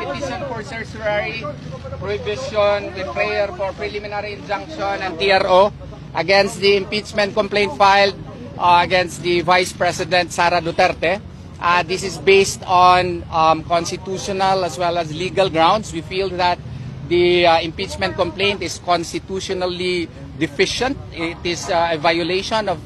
petition for certiorari, prohibition with prayer for preliminary injunction and TRO against the impeachment complaint filed against the Vice President Sara Duterte. This is based on constitutional as well as legal grounds. We feel that the impeachment complaint is constitutionally deficient. It is a violation of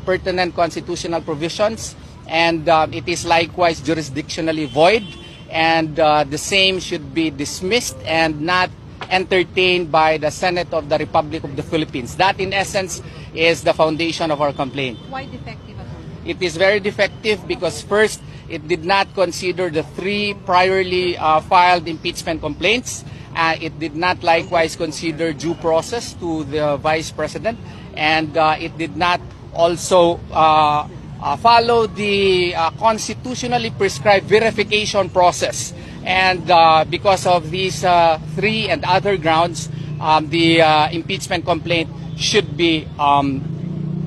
pertinent constitutional provisions, and it is likewise jurisdictionally void, and the same should be dismissed and not entertained by the Senate of the Republic of the Philippines. That, in essence, is the foundation of our complaint. Why defective? It is very defective because, first, it did not consider the 3 priorly filed impeachment complaints. It did not likewise consider due process to the Vice President, and it did not also follow the constitutionally prescribed verification process. And because of these 3 and other grounds, the impeachment complaint should be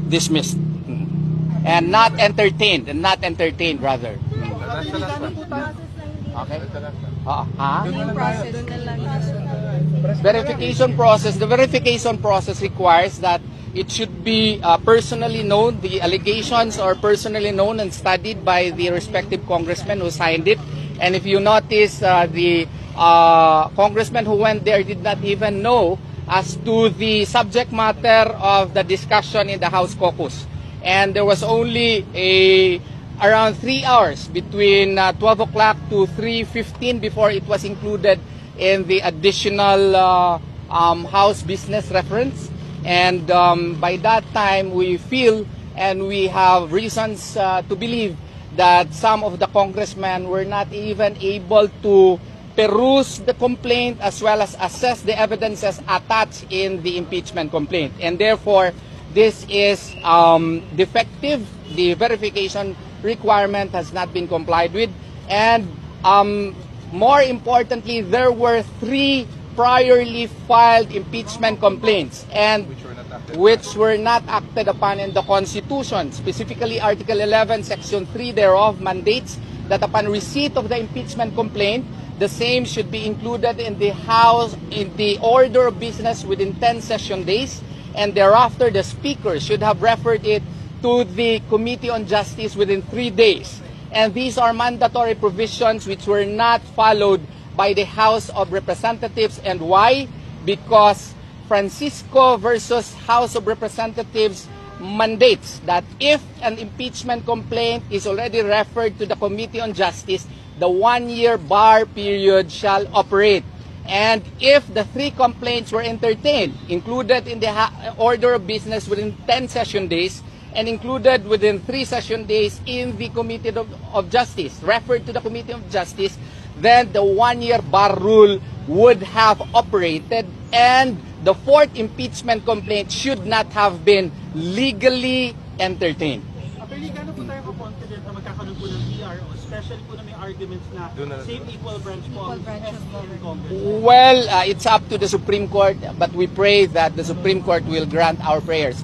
dismissed and not entertained, rather. Okay. Verification process. The verification process requires that it should be personally known. The allegations are personally known and studied by the respective congressman who signed it. And if you notice, the congressman who went there did not even know as to the subject matter of the discussion in the House caucus. And there was only around 3 hours between 12 o'clock to 3:15 before it was included in the additional House business reference. And by that time, we feel and we have reasons to believe that some of the congressmen were not even able to peruse the complaint as well as assess the evidences attached in the impeachment complaint. And therefore, this is defective. The verification requirement has not been complied with. And more importantly, there were 3 priorly filed impeachment complaints and which were not acted upon in the Constitution. Specifically, Article 11, Section 3 thereof mandates that upon receipt of the impeachment complaint, the same should be included in the House in the order of business within 10 session days, and thereafter the Speaker should have referred it to the Committee on Justice within 3 days. And these are mandatory provisions which were not followed by the House of Representatives. And why? Because Francisco versus House of Representatives mandates that if an impeachment complaint is already referred to the Committee on Justice, the 1-year bar period shall operate. And if the 3 complaints were entertained, included in the order of business within 10 session days, and included within 3 session days in the Committee of Justice, referred to the Committee of Justice, then the 1-year bar rule would have operated, and the 4th impeachment complaint should not have been legally entertained. Attorney, gano'n po tayo confident na magkakaroon po ng PRO, especially po na may arguments na same equal branch po ang Congress? Well, it's up to the Supreme Court, but we pray that the Supreme Court will grant our prayers.